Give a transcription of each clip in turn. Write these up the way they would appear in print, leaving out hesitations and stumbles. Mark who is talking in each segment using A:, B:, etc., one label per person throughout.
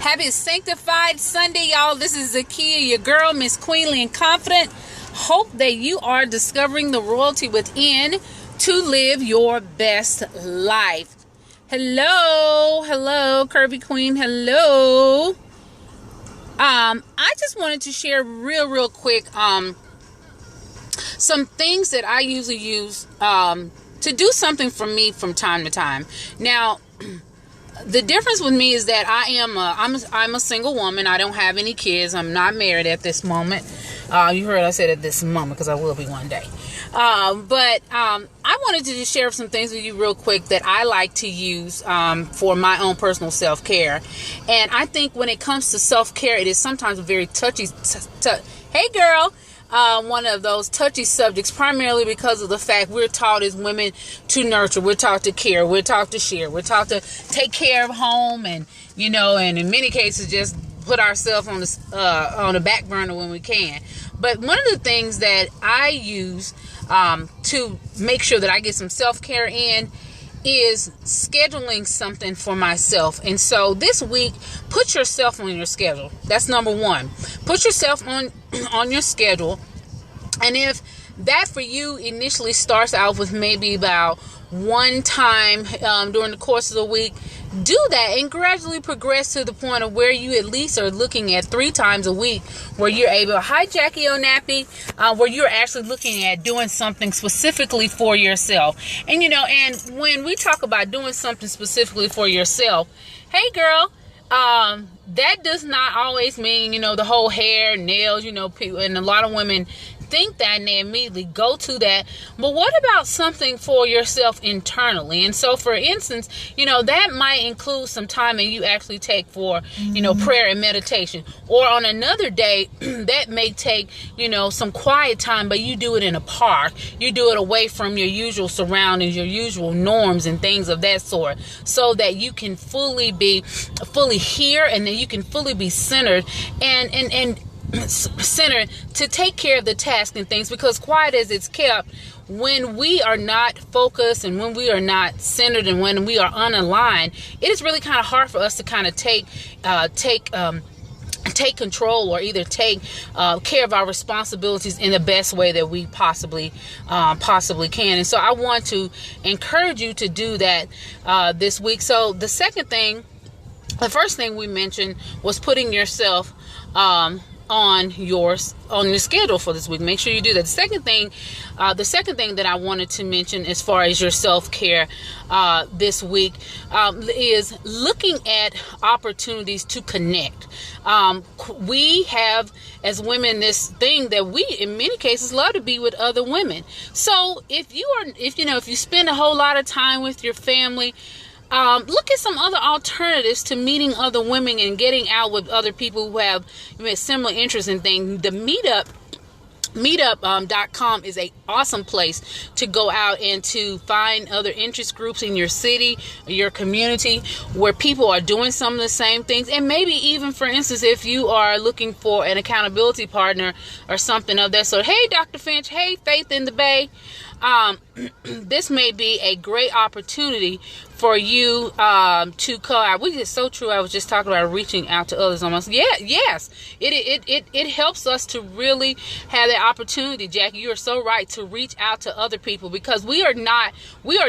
A: Happy Sanctified Sunday, y'all. This is Zakia, your girl, Miss Queenly and Confident. Hope that you are discovering the royalty within to live your best life. Hello, Curvy Queen. Hello. I just wanted to share real quick some things that I usually use to do something for me from time to time. Now, the difference with me is that I'm a single woman. I don't have any kids. I'm not married at this moment. You heard I said at this moment because I will be one day. But I wanted to just share some things with you real quick that I like to use for my own personal self-care. And I think when it comes to self-care, it is sometimes a very touchy. Hey, girl. One of those touchy subjects, primarily because of the fact we're taught as women to nurture, we're taught to care, we're taught to share, we're taught to take care of home, and and in many cases just put ourselves on the back burner when we can. But one of the things that I use to make sure that I get some self-care in is scheduling something for myself. And so this week, put yourself on your schedule. That's number one. Put yourself on your schedule. And if that for you initially starts out with maybe about one time during the course of the week, do that and gradually progress to the point of where you at least are looking at 3 times a week where you're able, hi Jackie O'Nappy, where you're actually looking at doing something specifically for yourself. And and when we talk about doing something specifically for yourself, hey girl, that does not always mean, the whole hair, nails, people, and a lot of women think that and they immediately go to that. But what about something for yourself internally? And so, for instance, that might include some time that you actually take for, prayer and meditation. Or on another day, that may take, some quiet time, but you do it in a park. You do it away from your usual surroundings, your usual norms and things of that sort, so that you can fully hear, and then you can fully be centered and centered to take care of the task and things. Because quiet as it's kept, when we are not focused and when we are not centered and when we are unaligned, it is really kind of hard for us to kind of take control or either take care of our responsibilities in the best way that we possibly can. And so I want to encourage you to do that this week. So the first thing we mentioned was putting yourself on your schedule for this week. Make sure you do that. The second thing that I wanted to mention as far as your self-care this week is looking at opportunities to connect. We have as women this thing that we in many cases love to be with other women. So if you spend a whole lot of time with your family, look at some other alternatives to meeting other women and getting out with other people who have similar interests in things. The Meetup.com is an awesome place to go out and to find other interest groups in your city, your community, where people are doing some of the same things. And maybe even, for instance, if you are looking for an accountability partner or something of that sort. Hey, Dr. Finch. Hey, Faith in the Bay. This may be a great opportunity for you to call out. Which is so true. I was just talking about reaching out to others almost. Yes. It helps us to really have that opportunity, Jackie. You are so right, to reach out to other people, because we are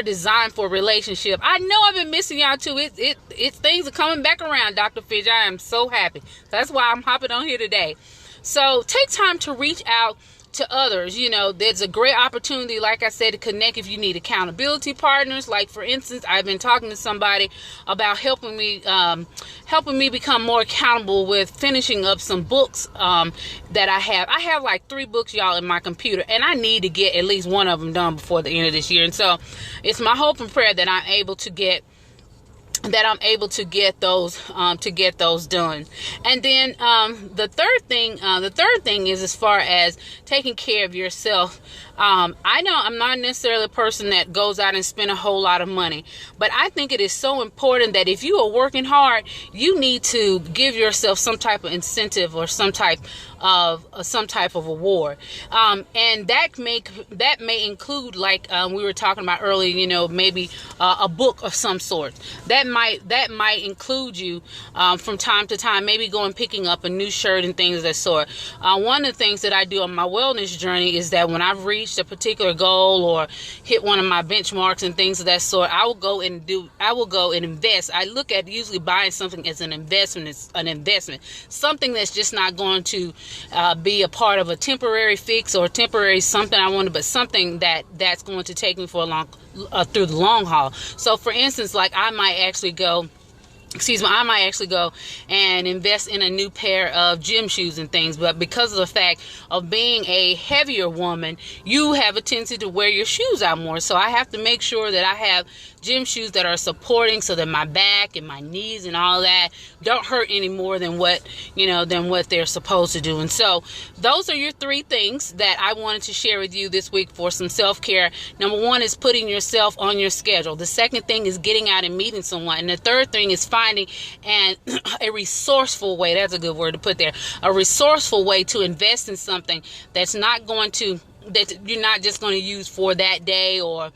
A: designed for a relationship. I know I've been missing y'all too. It's things are coming back around, Dr. Fidge. I am so happy. That's why I'm hopping on here today. So take time to reach out to others. There's a great opportunity, like I said, to connect if you need accountability partners. Like, for instance, I've been talking to somebody about helping me become more accountable with finishing up some books that I have. I have like 3 books, y'all, in my computer, and I need to get at least one of them done before the end of this year. And so it's my hope and prayer that I'm able to get those done. And then the third thing is, as far as taking care of yourself, I know I'm not necessarily a person that goes out and spend a whole lot of money, but I think it is so important that if you are working hard, you need to give yourself some type of incentive or some type of award, and that may include, like we were talking about earlier, you know, maybe a book of some sort. That might include you from time to time, maybe going picking up a new shirt and things of that sort. One of the things that I do on my wellness journey is that when I've reached a particular goal or hit one of my benchmarks and things of that sort, I will go and invest. I look at usually buying something as an investment. It's an investment, something that's just not going to be a part of a temporary fix or temporary something I wanted, but something that's going to take me for a long through the long haul. So for instance, like I might actually go and invest in a new pair of gym shoes and things. But because of the fact of being a heavier woman, you have a tendency to wear your shoes out more. So I have to make sure that I have gym shoes that are supporting so that my back and my knees and all that don't hurt any more than what they're supposed to do. And so those are your 3 things that I wanted to share with you this week for some self-care. Number 1 is putting yourself on your schedule. The second thing is getting out and meeting someone. And the third thing is finding a resourceful way, that's a good word to put there, a resourceful way to invest in something that you're not just going to use for that day or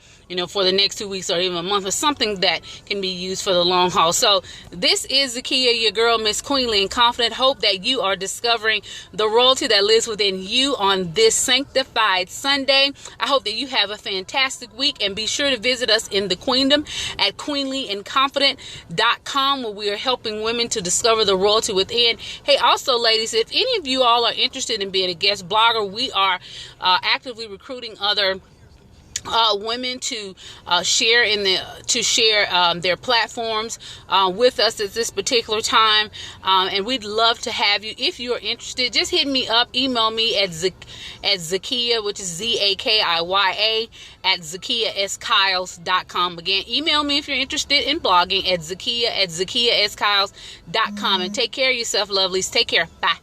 A: for the next 2 weeks or even a month, but something that can be used for the long haul. So this is Zakia, your girl, Miss Queenly and Confident. Hope that you are discovering the royalty that lives within you on this sanctified Sunday. I hope that you have a fantastic week, and be sure to visit us in the Queendom at queenlyandconfident.com, where we are helping women to discover the royalty within. Hey, also ladies, if any of you all are interested in being a guest blogger, we are actively recruiting other women to share their platforms with us at this particular time, and we'd love to have you. If you're interested, just hit me up, email me at Zakia, which is ZAKIYA at ZakiaSKiles.com. Again, email me if you're interested in blogging at Zakia at ZakiaSKiles.com. And take care of yourself, lovelies. Take care. Bye.